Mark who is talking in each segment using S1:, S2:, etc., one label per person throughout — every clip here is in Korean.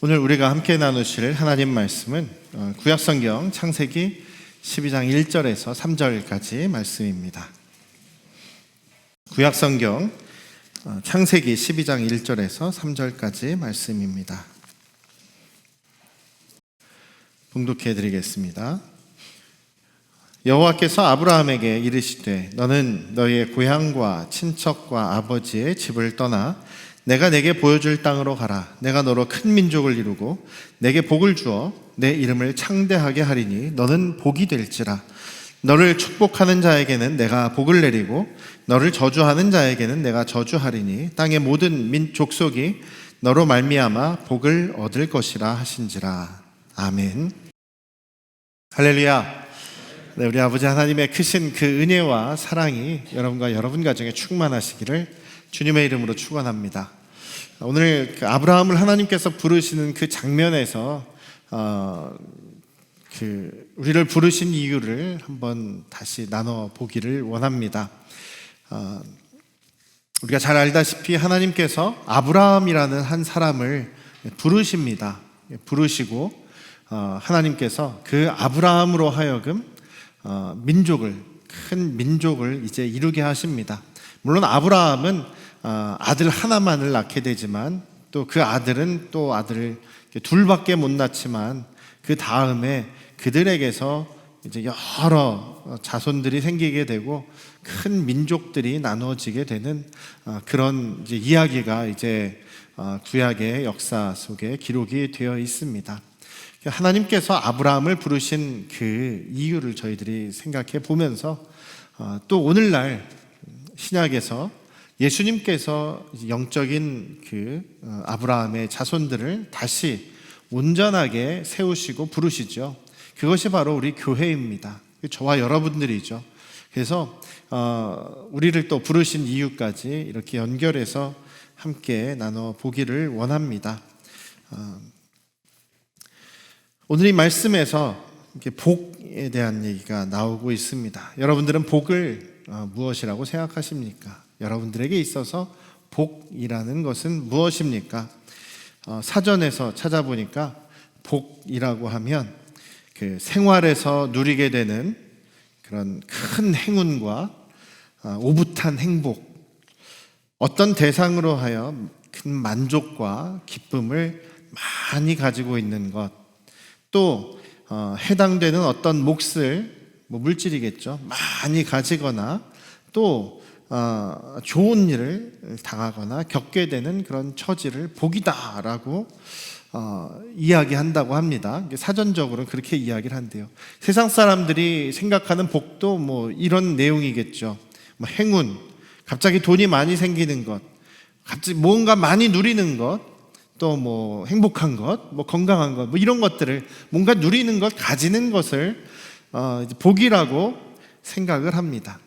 S1: 오늘 우리가 함께 나누실 하나님 말씀은 구약성경 창세기 12장 1절에서 3절까지 말씀입니다. 구약성경 창세기 12장 1절에서 3절까지 말씀입니다. 봉독해 드리겠습니다. 여호와께서 아브라함에게 이르시되 너는 너의 고향과 친척과 아버지의 집을 떠나 내가 내게 보여줄 땅으로 가라. 내가 너로 큰 민족을 이루고 내게 복을 주어 내 이름을 창대하게 하리니 너는 복이 될지라. 너를 축복하는 자에게는 내가 복을 내리고 너를 저주하는 자에게는 내가 저주하리니 땅의 모든 족속이 너로 말미암아 복을 얻을 것이라 하신지라. 아멘. 할렐루야. 네, 우리 아버지 하나님의 크신 그 은혜와 사랑이 여러분과 여러분 가정에 충만하시기를 주님의 이름으로 축원합니다. 오늘 아브라함을 하나님께서 부르시는 그 장면에서 우리를 부르신 이유를 한번 다시 나눠 보기를 원합니다. 우리가 잘 알다시피 하나님께서 아브라함이라는 한 사람을 부르십니다. 부르시고 하나님께서 그 아브라함으로 하여금 큰 민족을 이제 이루게 하십니다. 물론 아브라함은 아들 하나만을 낳게 되지만 또 그 아들은 또 아들을 둘밖에 못 낳지만 그 다음에 그들에게서 이제 여러 자손들이 생기게 되고 큰 민족들이 나누어지게 되는 그런 이제 이야기가 이제 구약의 역사 속에 기록이 되어 있습니다. 하나님께서 아브라함을 부르신 그 이유를 저희들이 생각해 보면서 또 오늘날 신약에서 예수님께서 영적인 그 아브라함의 자손들을 다시 온전하게 세우시고 부르시죠. 그것이 바로 우리 교회입니다. 저와 여러분들이죠. 그래서 우리를 또 부르신 이유까지 이렇게 연결해서 함께 나눠 보기를 원합니다. 오늘 이 말씀에서 이렇게 복에 대한 얘기가 나오고 있습니다. 여러분들은 복을 무엇이라고 생각하십니까? 여러분들에게 있어서 복이라는 것은 무엇입니까? 사전에서 찾아보니까 복이라고 하면 그 생활에서 누리게 되는 그런 큰 행운과 오붓한 행복, 어떤 대상으로 하여 큰 만족과 기쁨을 많이 가지고 있는 것, 또 해당되는 어떤 몫을 물질이겠죠. 많이 가지거나 또 좋은 일을 당하거나 겪게 되는 그런 처지를 복이다라고 이야기한다고 합니다. 사전적으로 그렇게 이야기를 한대요. 세상 사람들이 생각하는 복도 이런 내용이겠죠. 행운, 갑자기 돈이 많이 생기는 것, 갑자기 뭔가 많이 누리는 것, 또 행복한 것, 건강한 것, 이런 것들을 뭔가 누리는 것, 가지는 것을 복이라고 생각을 합니다.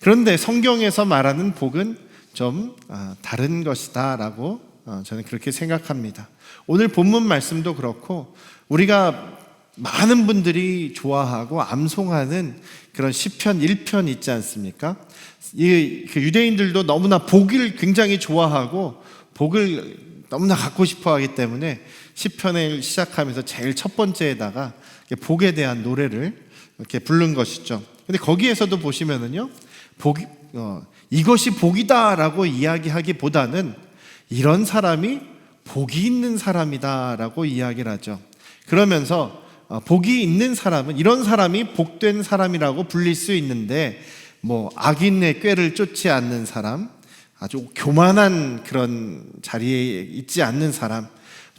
S1: 그런데 성경에서 말하는 복은 좀 다른 것이다라고 저는 그렇게 생각합니다. 오늘 본문 말씀도 그렇고 우리가 많은 분들이 좋아하고 암송하는 그런 시편 1편 있지 않습니까? 그 유대인들도 너무나 복을 굉장히 좋아하고 복을 너무나 갖고 싶어 하기 때문에 시편을 시작하면서 제일 첫 번째에다가 복에 대한 노래를 이렇게 부른 것이죠. 근데 거기에서도 보시면은요, 이것이 복이다라고 이야기하기보다는 이런 사람이 복이 있는 사람이다라고 이야기를 하죠. 그러면서 복이 있는 사람은 이런 사람이 복된 사람이라고 불릴 수 있는데 악인의 꾀를 쫓지 않는 사람, 아주 교만한 그런 자리에 있지 않는 사람,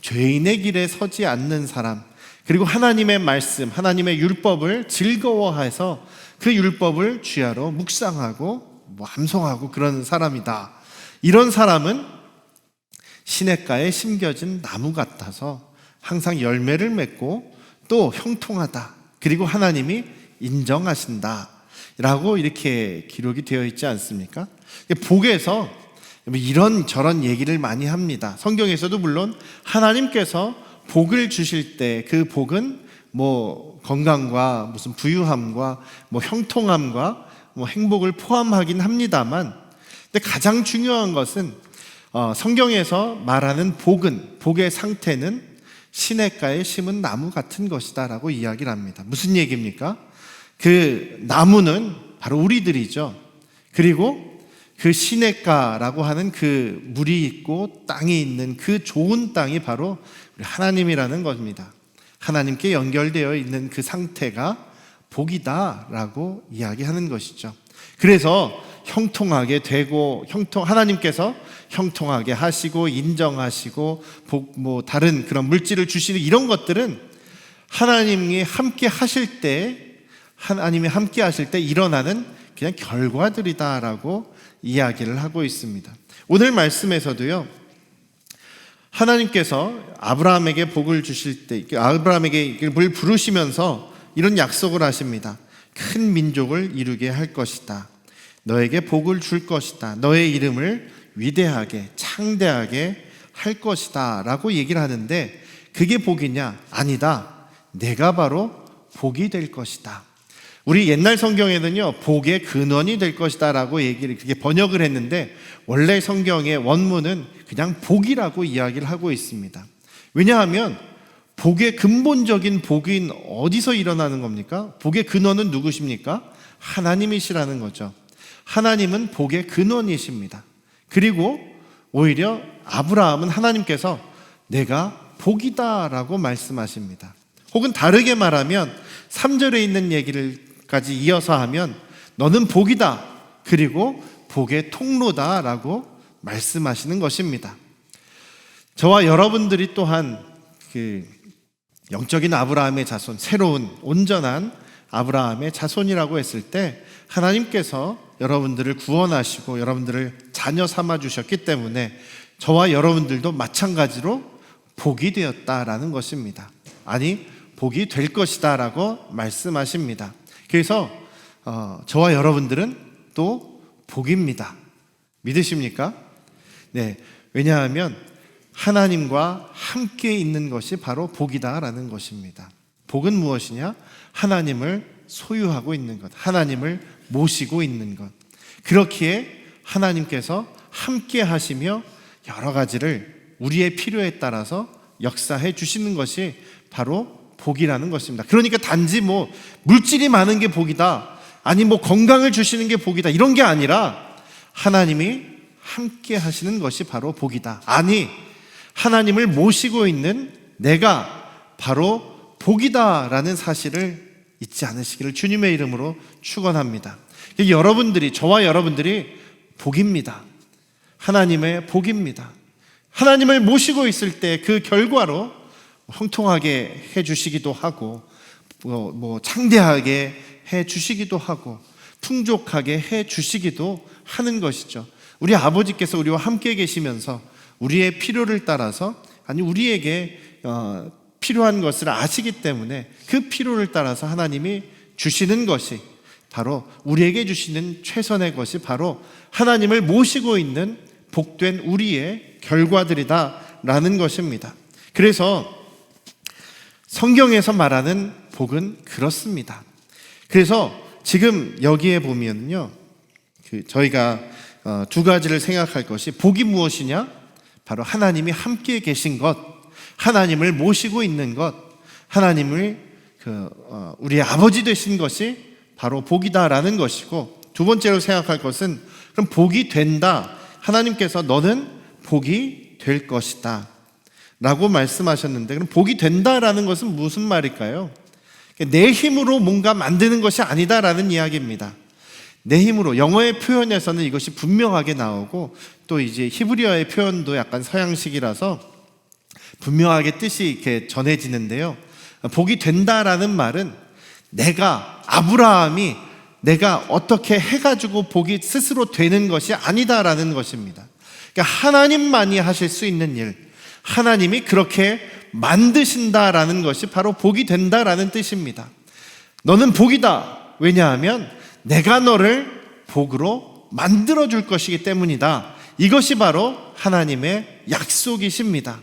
S1: 죄인의 길에 서지 않는 사람, 그리고 하나님의 말씀, 하나님의 율법을 즐거워해서 그 율법을 주야로 묵상하고 암송하고 그런 사람이다. 이런 사람은 시냇가에 심겨진 나무 같아서 항상 열매를 맺고 또 형통하다. 그리고 하나님이 인정하신다. 라고 이렇게 기록이 되어 있지 않습니까? 복에서 이런저런 얘기를 많이 합니다. 성경에서도 물론 하나님께서 복을 주실 때 그 복은 건강과 무슨 부유함과 형통함과 행복을 포함하긴 합니다만, 근데 가장 중요한 것은 성경에서 말하는 복의 상태는 시냇가에 심은 나무 같은 것이다 라고 이야기를 합니다. 무슨 얘기입니까? 그 나무는 바로 우리들이죠. 그리고 그 시냇가라고 하는 그 물이 있고 땅이 있는 그 좋은 땅이 바로 우리 하나님이라는 것입니다. 하나님께 연결되어 있는 그 상태가 복이다라고 이야기하는 것이죠. 그래서 형통하게 되고 하나님께서 형통하게 하시고 인정하시고 다른 그런 물질을 주시는 이런 것들은 하나님이 함께 하실 때 일어나는 그냥 결과들이다라고 이야기를 하고 있습니다. 오늘 말씀에서도요, 하나님께서 아브라함에게 복을 주실 때, 아브라함에게 물 부르시면서 이런 약속을 하십니다. 큰 민족을 이루게 할 것이다. 너에게 복을 줄 것이다. 너의 이름을 위대하게, 창대하게 할 것이다 라고 얘기를 하는데, 그게 복이냐? 아니다. 내가 바로 복이 될 것이다. 우리 옛날 성경에는요, 복의 근원이 될 것이다 라고 얘기를 그렇게 번역을 했는데, 원래 성경의 원문은 그냥 복이라고 이야기를 하고 있습니다. 왜냐하면 복의 근본적인 복인 어디서 일어나는 겁니까? 복의 근원은 누구십니까? 하나님이시라는 거죠. 하나님은 복의 근원이십니다. 그리고 오히려 아브라함은 하나님께서 내가 복이다 라고 말씀하십니다. 혹은 다르게 말하면 3절에 있는 얘기를까지 이어서 하면 너는 복이다, 그리고 복의 통로다 라고 말씀하시는 것입니다. 저와 여러분들이 또한 그 영적인 아브라함의 자손, 새로운 온전한 아브라함의 자손이라고 했을 때 하나님께서 여러분들을 구원하시고 여러분들을 자녀 삼아 주셨기 때문에 저와 여러분들도 마찬가지로 복이 되었다라는 것입니다. 아니, 복이 될 것이다 라고 말씀하십니다. 그래서 저와 여러분들은 또 복입니다. 믿으십니까? 네, 왜냐하면 하나님과 함께 있는 것이 바로 복이다라는 것입니다. 복은 무엇이냐? 하나님을 소유하고 있는 것, 하나님을 모시고 있는 것. 그렇기에 하나님께서 함께 하시며 여러 가지를 우리의 필요에 따라서 역사해 주시는 것이 바로 복이라는 것입니다. 그러니까 단지 물질이 많은 게 복이다, 아니 건강을 주시는 게 복이다, 이런 게 아니라 하나님이 함께 하시는 것이 바로 복이다. 아니, 하나님을 모시고 있는 내가 바로 복이다라는 사실을 잊지 않으시기를 주님의 이름으로 축원합니다. 여러분들이, 저와 여러분들이 복입니다. 하나님의 복입니다. 하나님을 모시고 있을 때 그 결과로 형통하게 해주시기도 하고, 창대하게 해주시기도 하고, 풍족하게 해주시기도 하는 것이죠. 우리 아버지께서 우리와 함께 계시면서 우리의 필요를 따라서, 아니 우리에게 필요한 것을 아시기 때문에 그 필요를 따라서 하나님이 주시는 것이 바로, 우리에게 주시는 최선의 것이 바로 하나님을 모시고 있는 복된 우리의 결과들이다라는 것입니다. 그래서 성경에서 말하는 복은 그렇습니다. 그래서 지금 여기에 보면요, 저희가 두 가지를 생각할 것이, 복이 무엇이냐? 바로 하나님이 함께 계신 것, 하나님을 모시고 있는 것, 하나님을 우리의 아버지 되신 것이 바로 복이다라는 것이고, 두 번째로 생각할 것은, 그럼 복이 된다, 하나님께서 너는 복이 될 것이다 라고 말씀하셨는데, 그럼 복이 된다라는 것은 무슨 말일까요? 내 힘으로 뭔가 만드는 것이 아니다라는 이야기입니다. 내 힘으로, 영어의 표현에서는 이것이 분명하게 나오고, 또 이제 히브리어의 표현도 약간 서양식이라서 분명하게 뜻이 이렇게 전해지는데요, 복이 된다라는 말은 아브라함이 내가 어떻게 해가지고 복이 스스로 되는 것이 아니다라는 것입니다. 그러니까 하나님만이 하실 수 있는 일, 하나님이 그렇게 만드신다라는 것이 바로 복이 된다라는 뜻입니다. 너는 복이다. 왜냐하면 내가 너를 복으로 만들어줄 것이기 때문이다. 이것이 바로 하나님의 약속이십니다.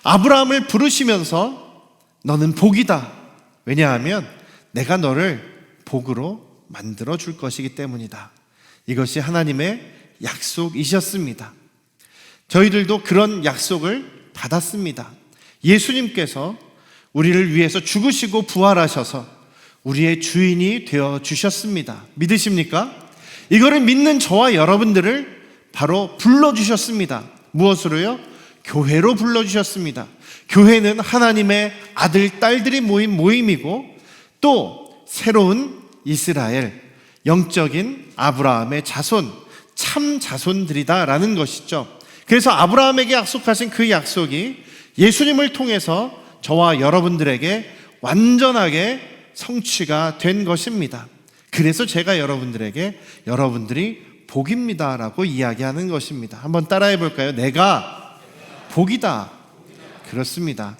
S1: 아브라함을 부르시면서 너는 복이다. 왜냐하면 내가 너를 복으로 만들어줄 것이기 때문이다. 이것이 하나님의 약속이셨습니다. 저희들도 그런 약속을 받았습니다. 예수님께서 우리를 위해서 죽으시고 부활하셔서 우리의 주인이 되어 주셨습니다. 믿으십니까? 이거를 믿는 저와 여러분들을 바로 불러주셨습니다. 무엇으로요? 교회로 불러주셨습니다. 교회는 하나님의 아들, 딸들이 모인 모임이고 또 새로운 이스라엘, 영적인 아브라함의 자손, 참 자손들이다라는 것이죠. 그래서 아브라함에게 약속하신 그 약속이 예수님을 통해서 저와 여러분들에게 완전하게 성취가 된 것입니다. 그래서 제가 여러분들에게 여러분들이 복입니다라고 이야기하는 것입니다. 한번 따라해 볼까요? 내가 복이다. 그렇습니다.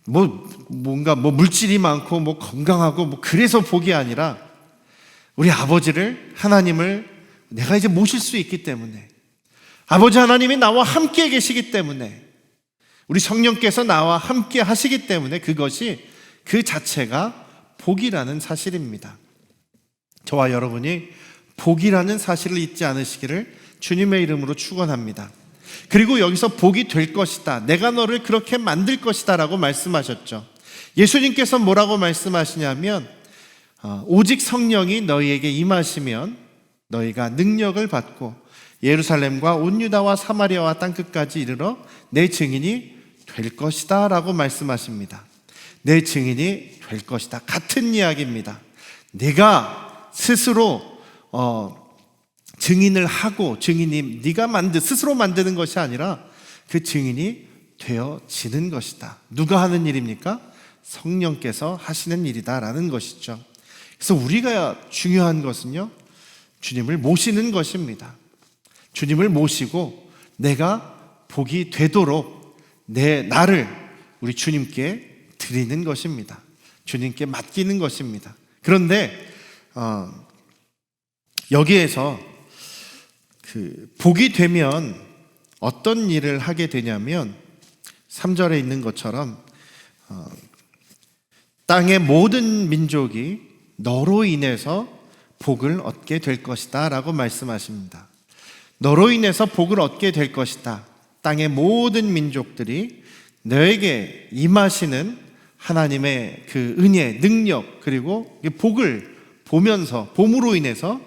S1: 뭔가 물질이 많고 건강하고 그래서 복이 아니라 우리 아버지를, 하나님을 내가 이제 모실 수 있기 때문에, 아버지 하나님이 나와 함께 계시기 때문에, 우리 성령께서 나와 함께 하시기 때문에 그것이 그 자체가 복이라는 사실입니다. 저와 여러분이 복이라는 사실을 잊지 않으시기를 주님의 이름으로 축원합니다. 그리고 여기서 복이 될 것이다, 내가 너를 그렇게 만들 것이다 라고 말씀하셨죠. 예수님께서 뭐라고 말씀하시냐면 오직 성령이 너희에게 임하시면 너희가 능력을 받고 예루살렘과 온 유다와 사마리아와 땅끝까지 이르러 내 증인이 될 것이다 라고 말씀하십니다. 내 증인이 될 것이다. 같은 이야기입니다. 내가 스스로 증인을 하고, 증인이 네가 스스로 만드는 것이 아니라 그 증인이 되어지는 것이다. 누가 하는 일입니까? 성령께서 하시는 일이다라는 것이죠. 그래서 우리가 중요한 것은요, 주님을 모시는 것입니다. 주님을 모시고 내가 복이 되도록 나를 우리 주님께 드리는 것입니다. 주님께 맡기는 것입니다. 그런데 여기에서 복이 되면 어떤 일을 하게 되냐면 3절에 있는 것처럼 땅의 모든 민족이 너로 인해서 복을 얻게 될 것이다 라고 말씀하십니다. 너로 인해서 복을 얻게 될 것이다. 땅의 모든 민족들이 너에게 임하시는 하나님의 그 은혜, 능력, 그리고 복을 보면서, 봄으로 인해서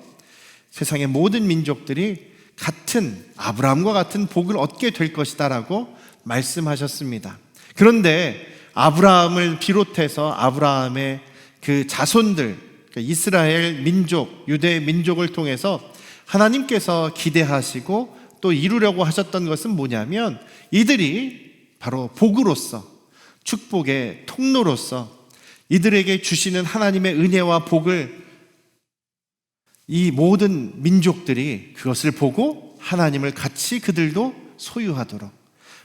S1: 세상의 모든 민족들이 같은 아브라함과 같은 복을 얻게 될 것이다 라고 말씀하셨습니다. 그런데 아브라함을 비롯해서 아브라함의 그 자손들, 이스라엘 민족, 유대 민족을 통해서 하나님께서 기대하시고 또 이루려고 하셨던 것은 뭐냐면 이들이 바로 복으로서, 축복의 통로로서 이들에게 주시는 하나님의 은혜와 복을 이 모든 민족들이 그것을 보고 하나님을 같이 그들도 소유하도록,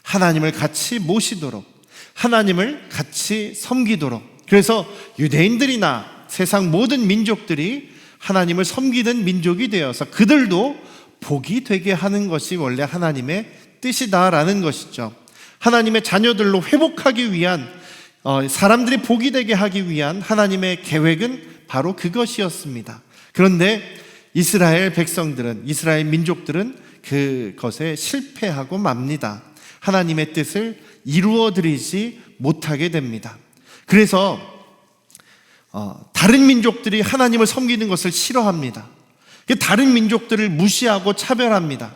S1: 하나님을 같이 모시도록, 하나님을 같이 섬기도록, 그래서 유대인들이나 세상 모든 민족들이 하나님을 섬기는 민족이 되어서 그들도 복이 되게 하는 것이 원래 하나님의 뜻이다라는 것이죠. 하나님의 자녀들로 회복하기 위한, 사람들이 복이 되게 하기 위한 하나님의 계획은 바로 그것이었습니다. 그런데 이스라엘 백성들은, 이스라엘 민족들은 그것에 실패하고 맙니다. 하나님의 뜻을 이루어드리지 못하게 됩니다. 그래서 다른 민족들이 하나님을 섬기는 것을 싫어합니다. 다른 민족들을 무시하고 차별합니다.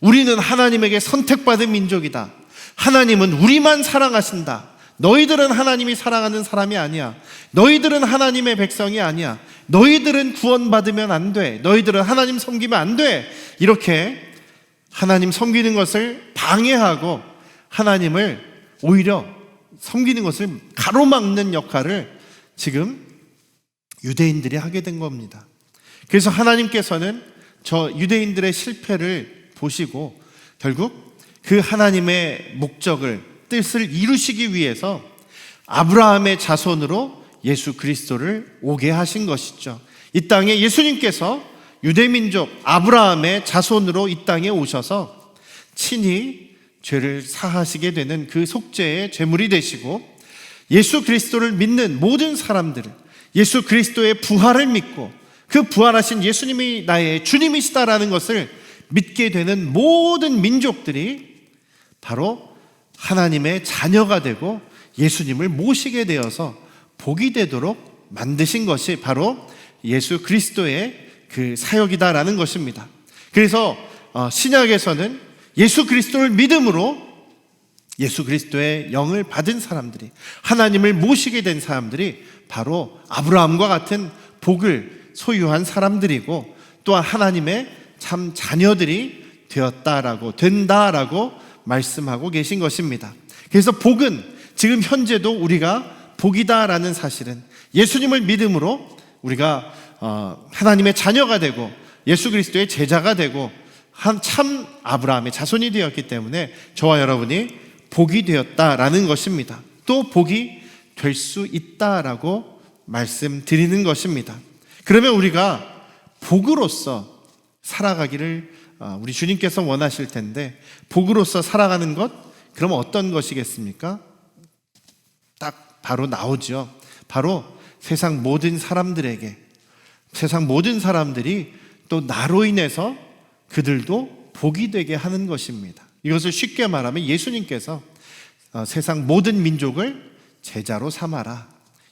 S1: 우리는 하나님에게 선택받은 민족이다. 하나님은 우리만 사랑하신다. 너희들은 하나님이 사랑하는 사람이 아니야. 너희들은 하나님의 백성이 아니야. 너희들은 구원받으면 안 돼. 너희들은 하나님 섬기면 안 돼. 이렇게 하나님 섬기는 것을 방해하고 하나님을 오히려 섬기는 것을 가로막는 역할을 지금 유대인들이 하게 된 겁니다. 그래서 하나님께서는 저 유대인들의 실패를 보시고 결국 그 하나님의 목적을, 뜻을 이루시기 위해서 아브라함의 자손으로 예수 그리스도를 오게 하신 것이죠. 이 땅에 예수님께서 유대민족 아브라함의 자손으로 이 땅에 오셔서 친히 죄를 사하시게 되는 그 속죄의 제물이 되시고, 예수 그리스도를 믿는 모든 사람들은 예수 그리스도의 부활을 믿고 그 부활하신 예수님이 나의 주님이시다라는 것을 믿게 되는 모든 민족들이 바로 하나님의 자녀가 되고 예수님을 모시게 되어서 복이 되도록 만드신 것이 바로 예수 그리스도의 그 사역이다라는 것입니다. 그래서 신약에서는 예수 그리스도를 믿음으로 예수 그리스도의 영을 받은 사람들이, 하나님을 모시게 된 사람들이 바로 아브라함과 같은 복을 소유한 사람들이고, 또한 하나님의 참 자녀들이 된다라고 말씀하고 계신 것입니다. 그래서 복은 지금 현재도 우리가 복이다라는 사실은, 예수님을 믿음으로 우리가 하나님의 자녀가 되고 예수 그리스도의 제자가 되고 참 아브라함의 자손이 되었기 때문에 저와 여러분이 복이 되었다라는 것입니다. 또 복이 될 수 있다라고 말씀드리는 것입니다. 그러면 우리가 복으로서 살아가기를 우리 주님께서 원하실 텐데, 복으로서 살아가는 것, 그러면 어떤 것이겠습니까? 딱 바로 나오죠. 바로 세상 모든 사람들이 또 나로 인해서 그들도 복이 되게 하는 것입니다. 이것을 쉽게 말하면 예수님께서 세상 모든 민족을 제자로 삼아라,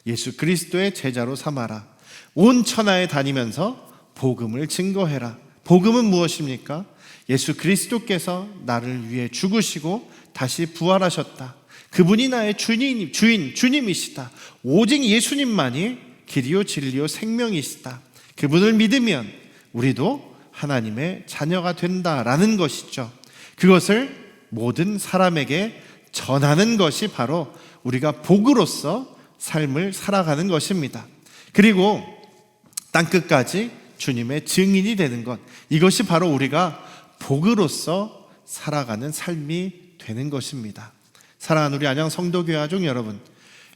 S1: 예수 그리스도의 제자로 삼아라, 온 천하에 다니면서 복음을 증거해라. 복음은 무엇입니까? 예수 그리스도께서 나를 위해 죽으시고 다시 부활하셨다. 그분이 나의 주님이시다. 오직 예수님만이 길이요 진리요 생명이시다. 그분을 믿으면 우리도 하나님의 자녀가 된다라는 것이죠. 그것을 모든 사람에게 전하는 것이 바로 우리가 복으로서 삶을 살아가는 것입니다. 그리고 땅끝까지 주님의 증인이 되는 것, 이것이 바로 우리가 복으로서 살아가는 삶이 되는 것입니다. 사랑하는 우리 안양 성도교회 가족 여러분,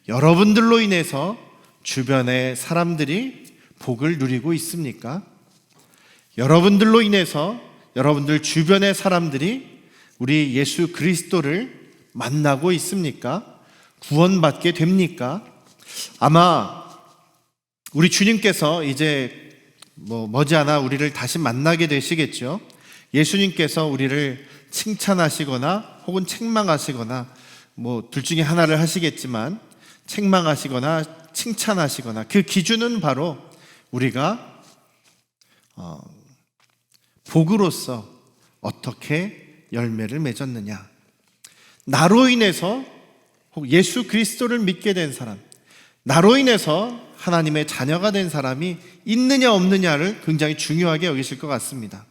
S1: 여러분들로 인해서 주변의 사람들이 복을 누리고 있습니까? 여러분들로 인해서 여러분들 주변의 사람들이 우리 예수 그리스도를 만나고 있습니까? 구원받게 됩니까? 아마 우리 주님께서 이제 머지않아 우리를 다시 만나게 되시겠죠. 예수님께서 우리를 칭찬하시거나 혹은 책망하시거나 둘 중에 하나를 하시겠지만, 책망하시거나 칭찬하시거나, 그 기준은 바로 우리가 복으로서 어떻게 열매를 맺었느냐, 나로 인해서 혹 예수 그리스도를 믿게 된 사람, 나로 인해서 하나님의 자녀가 된 사람이 있느냐 없느냐를 굉장히 중요하게 여기실 것 같습니다.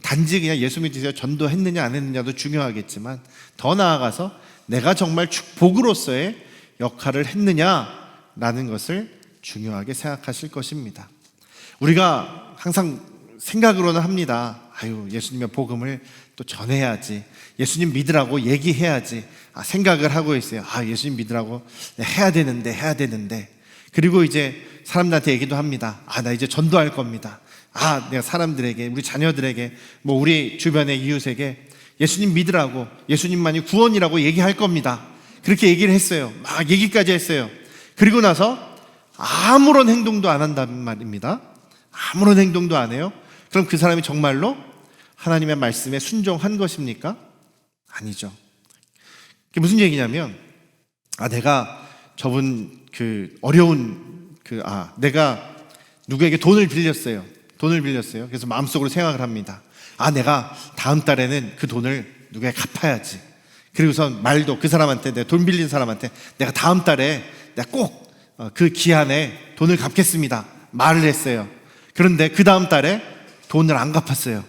S1: 단지 그냥 예수 믿으세요 전도했느냐 안 했느냐도 중요하겠지만, 더 나아가서 내가 정말 복으로서의 역할을 했느냐라는 것을 중요하게 생각하실 것입니다. 우리가 항상 생각으로는 합니다. 예수님의 복음을 또 전해야지, 예수님 믿으라고 얘기해야지, 생각을 하고 있어요. 예수님 믿으라고 해야 되는데. 그리고 이제 사람들한테 얘기도 합니다. 나 이제 전도할 겁니다. 내가 사람들에게, 우리 자녀들에게, 우리 주변의 이웃에게 예수님 믿으라고, 예수님만이 구원이라고 얘기할 겁니다. 그렇게 얘기를 했어요. 막 얘기까지 했어요. 그리고 나서 아무런 행동도 안 한단 말입니다. 아무런 행동도 안 해요. 그럼 그 사람이 정말로 하나님의 말씀에 순종한 것입니까? 아니죠. 그게 무슨 얘기냐면, 내가 저분 내가 누구에게 돈을 빌렸어요. 그래서 마음속으로 생각을 합니다. 내가 다음 달에는 그 돈을 누구에게 갚아야지. 그리고선 말도 그 사람한테, 내가 돈 빌린 사람한테 내가 다음 달에 내가 꼭 그 기한에 돈을 갚겠습니다 말을 했어요. 그런데 그 다음 달에 돈을 안 갚았어요.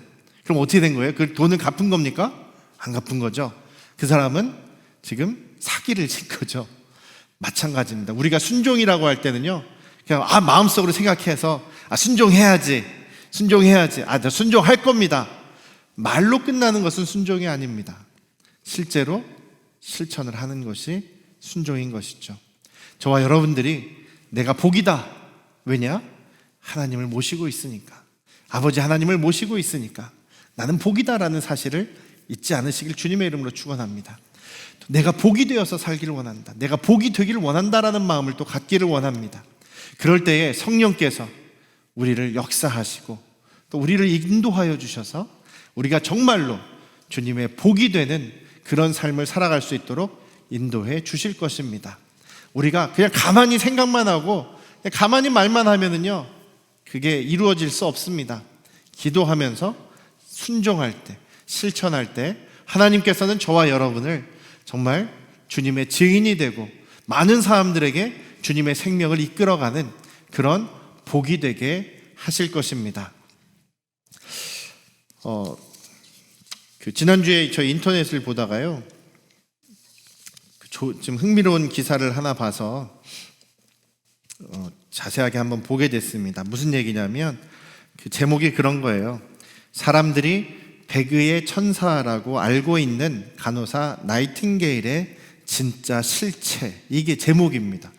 S1: 그럼 어떻게 된 거예요? 그 돈을 갚은 겁니까? 안 갚은 거죠. 그 사람은 지금 사기를 친 거죠. 마찬가지입니다. 우리가 순종이라고 할 때는요, 그냥 마음속으로 생각해서 순종해야지. 나 순종할 겁니다. 말로 끝나는 것은 순종이 아닙니다. 실제로 실천을 하는 것이 순종인 것이죠. 저와 여러분들이 내가 복이다. 왜냐? 하나님을 모시고 있으니까, 아버지 하나님을 모시고 있으니까 나는 복이다라는 사실을 잊지 않으시길 주님의 이름으로 축원합니다. 내가 복이 되어서 살기를 원한다, 내가 복이 되기를 원한다라는 마음을 또 갖기를 원합니다. 그럴 때에 성령께서 우리를 역사하시고 또 우리를 인도하여 주셔서 우리가 정말로 주님의 복이 되는 그런 삶을 살아갈 수 있도록 인도해 주실 것입니다. 우리가 그냥 가만히 생각만 하고 그냥 가만히 말만 하면은요, 그게 이루어질 수 없습니다. 기도하면서 순종할 때, 실천할 때 하나님께서는 저와 여러분을 정말 주님의 증인이 되고 많은 사람들에게 주님의 생명을 이끌어가는 그런 복이 되게 하실 것입니다. 지난주에 저희 인터넷을 보다가요, 좀 흥미로운 기사를 하나 봐서 자세하게 한번 보게 됐습니다. 무슨 얘기냐면 그 제목이 그런 거예요. 사람들이 배그의 천사라고 알고 있는 간호사 나이팅게일의 진짜 실체, 이게 제목입니다.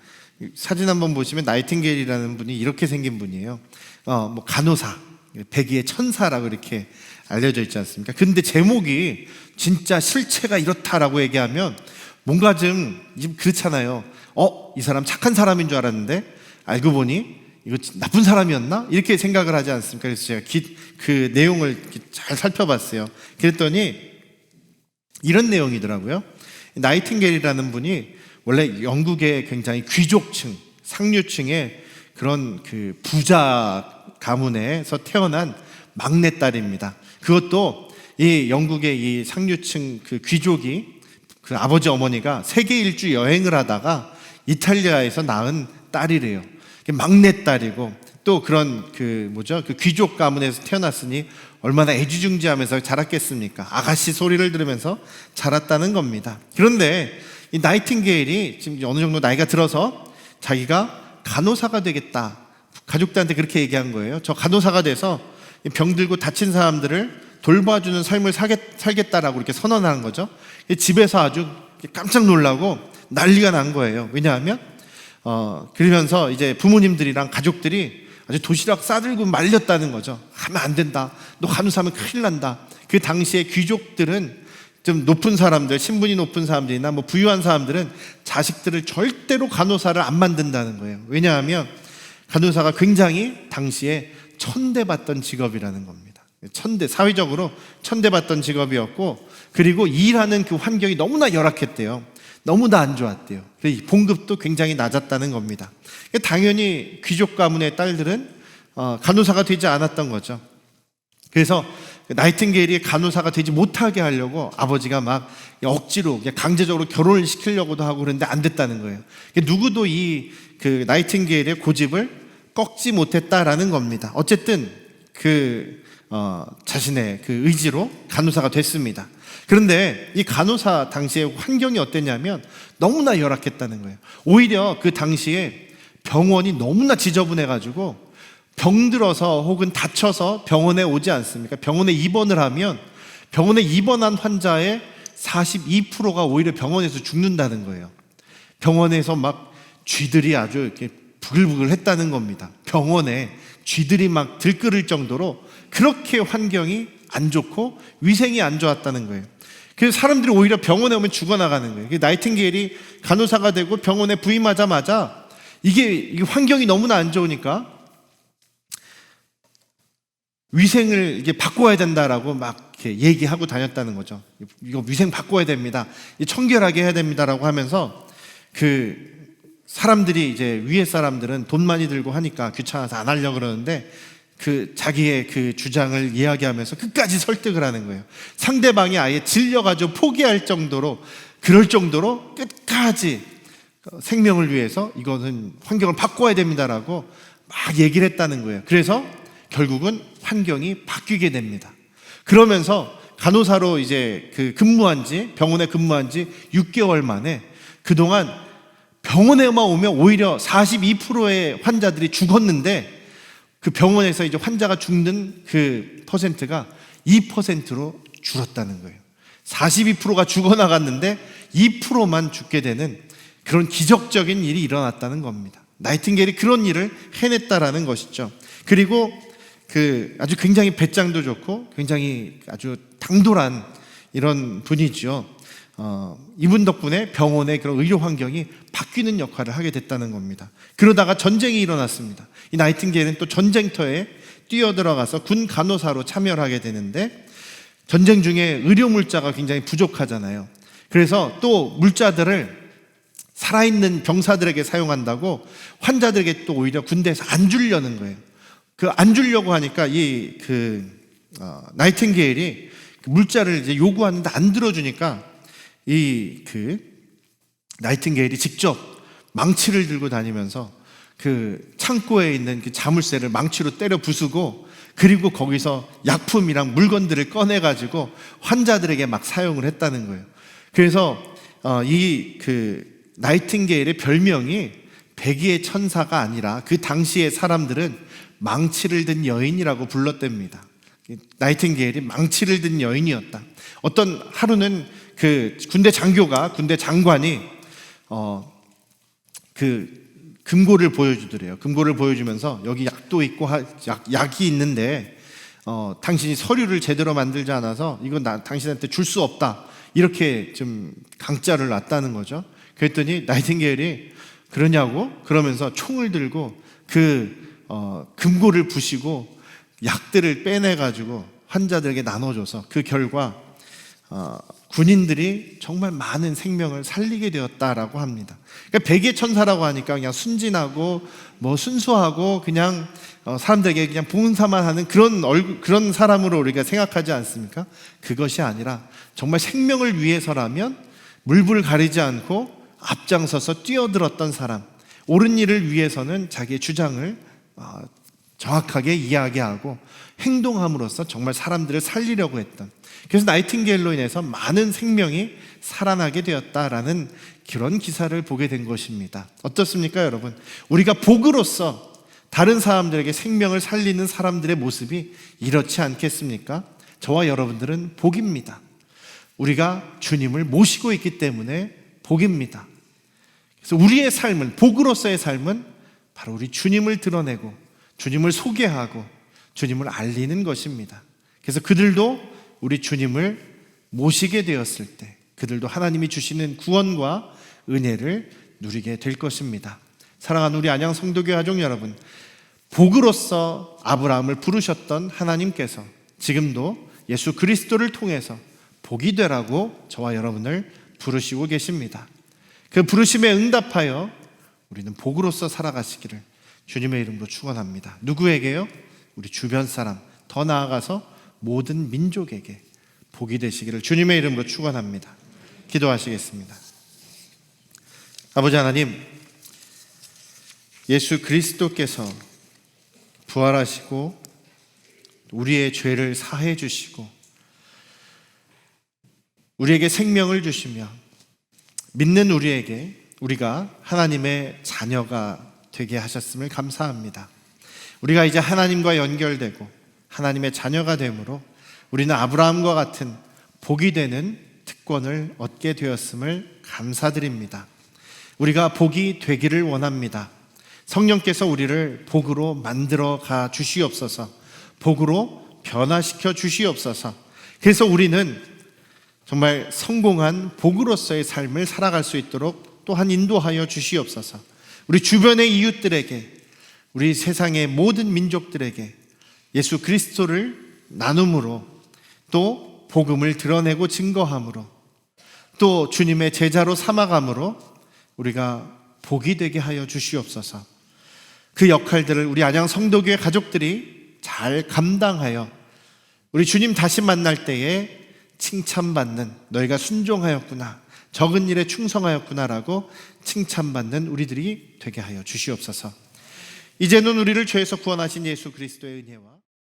S1: 사진 한번 보시면 나이팅게일이라는 분이 이렇게 생긴 분이에요. 간호사, 배그의 천사라고 이렇게 알려져 있지 않습니까? 근데 제목이 진짜 실체가 이렇다라고 얘기하면 뭔가 좀 그렇잖아요. 이 사람 착한 사람인 줄 알았는데 알고 보니 이거 나쁜 사람이었나? 이렇게 생각을 하지 않습니까? 그래서 제가 그 내용을 잘 살펴봤어요. 그랬더니 이런 내용이더라고요. 나이팅게일이라는 분이 원래 영국의 굉장히 귀족층, 상류층의 그런 그 부자 가문에서 태어난 막내딸입니다. 그것도 이 영국의 이 상류층 그 귀족이 그 아버지 어머니가 세계 일주 여행을 하다가 이탈리아에서 낳은 딸이래요. 막내딸이고 또 그런 그 귀족 가문에서 태어났으니 얼마나 애지중지하면서 자랐겠습니까? 아가씨 소리를 들으면서 자랐다는 겁니다. 그런데 이 나이팅게일이 지금 어느 정도 나이가 들어서 자기가 간호사가 되겠다, 가족들한테 그렇게 얘기한 거예요. 저 간호사가 돼서 병들고 다친 사람들을 돌봐주는 삶을 살겠다라고 이렇게 선언한 거죠. 집에서 아주 깜짝 놀라고 난리가 난 거예요. 왜냐하면 그러면서 이제 부모님들이랑 가족들이 아주 도시락 싸들고 말렸다는 거죠. 하면 안 된다. 너 간호사하면 큰일 난다. 그 당시에 귀족들은 좀 높은 사람들, 신분이 높은 사람들이나 뭐 부유한 사람들은 자식들을 절대로 간호사를 안 만든다는 거예요. 왜냐하면 간호사가 굉장히 당시에 천대받던 직업이라는 겁니다. 사회적으로 천대받던 직업이었고, 그리고 일하는 그 환경이 너무나 열악했대요. 너무나 안 좋았대요. 봉급도 굉장히 낮았다는 겁니다. 당연히 귀족 가문의 딸들은 간호사가 되지 않았던 거죠. 그래서 나이팅게일이 간호사가 되지 못하게 하려고 아버지가 막 억지로 강제적으로 결혼을 시키려고도 하고 그랬는데 안 됐다는 거예요. 누구도 그 나이팅게일의 고집을 꺾지 못했다라는 겁니다. 어쨌든 자신의 그 의지로 간호사가 됐습니다. 그런데 이 간호사 당시의 환경이 어땠냐면 너무나 열악했다는 거예요. 오히려 그 당시에 병원이 너무나 지저분해가지고 병들어서 혹은 다쳐서 병원에 오지 않습니까? 병원에 입원을 하면 병원에 입원한 환자의 42%가 오히려 병원에서 죽는다는 거예요. 병원에서 막 쥐들이 아주 이렇게 부글부글 했다는 겁니다. 병원에 쥐들이 막 들끓을 정도로 그렇게 환경이 안 좋고 위생이 안 좋았다는 거예요. 그래서 사람들이 오히려 병원에 오면 죽어나가는 거예요. 나이팅게일이 간호사가 되고 병원에 부임하자마자 이게 환경이 너무나 안 좋으니까 위생을 이게 바꿔야 된다라고 막 이렇게 얘기하고 다녔다는 거죠. 이거 위생 바꿔야 됩니다. 청결하게 해야 됩니다라고 하면서 사람들이 이제 위에 사람들은 돈 많이 들고 하니까 귀찮아서 안 하려고 그러는데 자기의 그 주장을 이야기하면서 끝까지 설득을 하는 거예요. 상대방이 아예 질려가지고 포기할 정도로, 그럴 정도로 끝까지 생명을 위해서 이거는 환경을 바꿔야 됩니다라고 막 얘기를 했다는 거예요. 그래서 결국은 환경이 바뀌게 됩니다. 그러면서 간호사로 이제 병원에 근무한 지 6개월 만에 그동안 병원에만 오면 오히려 42%의 환자들이 죽었는데 그 병원에서 이제 환자가 죽는 그 퍼센트가 2%로 줄었다는 거예요. 42%가 죽어나갔는데 2%만 죽게 되는 그런 기적적인 일이 일어났다는 겁니다. 나이팅게일이 그런 일을 해냈다라는 것이죠. 그리고 아주 굉장히 배짱도 좋고 굉장히 아주 당돌한 이런 분이죠. 이분 덕분에 병원의 그런 의료 환경이 바뀌는 역할을 하게 됐다는 겁니다. 그러다가 전쟁이 일어났습니다. 이 나이팅게일은 또 전쟁터에 뛰어들어가서 군 간호사로 참여를 하게 되는데 전쟁 중에 의료 물자가 굉장히 부족하잖아요. 그래서 또 물자들을 살아있는 병사들에게 사용한다고 환자들에게 또 오히려 군대에서 안 주려는 거예요. 그 안 주려고 하니까 나이팅게일이 그 물자를 이제 요구하는데 안 들어주니까 나이팅게일이 직접 망치를 들고 다니면서 그 창고에 있는 그 자물쇠를 망치로 때려 부수고, 그리고 거기서 약품이랑 물건들을 꺼내가지고 환자들에게 막 사용을 했다는 거예요. 그래서 나이팅게일의 별명이 백의의 천사가 아니라 그 당시의 사람들은 망치를 든 여인이라고 불렀답니다. 나이팅게일이 망치를 든 여인이었다. 어떤 하루는 그 군대 장관이 금고를 보여주더래요. 금고를 보여주면서 여기 약도 있고 약이 있는데 당신이 서류를 제대로 만들지 않아서 이건 당신한테 줄 수 없다, 이렇게 좀 강짜를 놨다는 거죠. 그랬더니 나이팅게일이 그러냐고 그러면서 총을 들고 금고를 부시고 약들을 빼내가지고 환자들에게 나눠줘서 그 결과 군인들이 정말 많은 생명을 살리게 되었다라고 합니다. 그러니까 백의 천사라고 하니까 그냥 순진하고 순수하고 그냥 사람들에게 그냥 봉사만 하는 그런 사람으로 우리가 생각하지 않습니까? 그것이 아니라 정말 생명을 위해서라면 물불 가리지 않고 앞장서서 뛰어들었던 사람, 옳은 일을 위해서는 자기의 주장을 정확하게 이야기하고 행동함으로써 정말 사람들을 살리려고 했던, 그래서 나이팅게일로 인해서 많은 생명이 살아나게 되었다라는 그런 기사를 보게 된 것입니다. 어떻습니까, 여러분? 우리가 복으로서 다른 사람들에게 생명을 살리는 사람들의 모습이 이렇지 않겠습니까? 저와 여러분들은 복입니다. 우리가 주님을 모시고 있기 때문에 복입니다. 그래서 우리의 삶은, 복으로서의 삶은 바로 우리 주님을 드러내고 주님을 소개하고 주님을 알리는 것입니다. 그래서 그들도 우리 주님을 모시게 되었을 때 그들도 하나님이 주시는 구원과 은혜를 누리게 될 것입니다. 사랑하는 우리 안양 성도교회 가족 여러분, 복으로서 아브라함을 부르셨던 하나님께서 지금도 예수 그리스도를 통해서 복이 되라고 저와 여러분을 부르시고 계십니다. 그 부르심에 응답하여 우리는 복으로서 살아가시기를 주님의 이름으로 축원합니다. 누구에게요? 우리 주변 사람, 더 나아가서 모든 민족에게 복이 되시기를 주님의 이름으로 축원합니다. 기도하시겠습니다. 아버지 하나님, 예수 그리스도께서 부활하시고 우리의 죄를 사해 주시고 우리에게 생명을 주시며 믿는 우리가 하나님의 자녀가 되게 하셨음을 감사합니다. 우리가 이제 하나님과 연결되고 하나님의 자녀가 되므로 우리는 아브라함과 같은 복이 되는 특권을 얻게 되었음을 감사드립니다. 우리가 복이 되기를 원합니다. 성령께서 우리를 복으로 만들어 가 주시옵소서, 복으로 변화시켜 주시옵소서. 그래서 우리는 정말 성공한 복으로서의 삶을 살아갈 수 있도록 또한 인도하여 주시옵소서. 우리 주변의 이웃들에게, 우리 세상의 모든 민족들에게 예수 그리스도를 나눔으로, 또 복음을 드러내고 증거함으로, 또 주님의 제자로 삼아감으로 우리가 복이 되게 하여 주시옵소서. 그 역할들을 우리 안양 성도교회 가족들이 잘 감당하여 우리 주님 다시 만날 때에 칭찬받는, 너희가 순종하였구나, 적은 일에 충성하였구나라고 칭찬받는 우리들이 되게 하여 주시옵소서. 이제는 우리를 죄에서 구원하신 예수 그리스도의 은혜와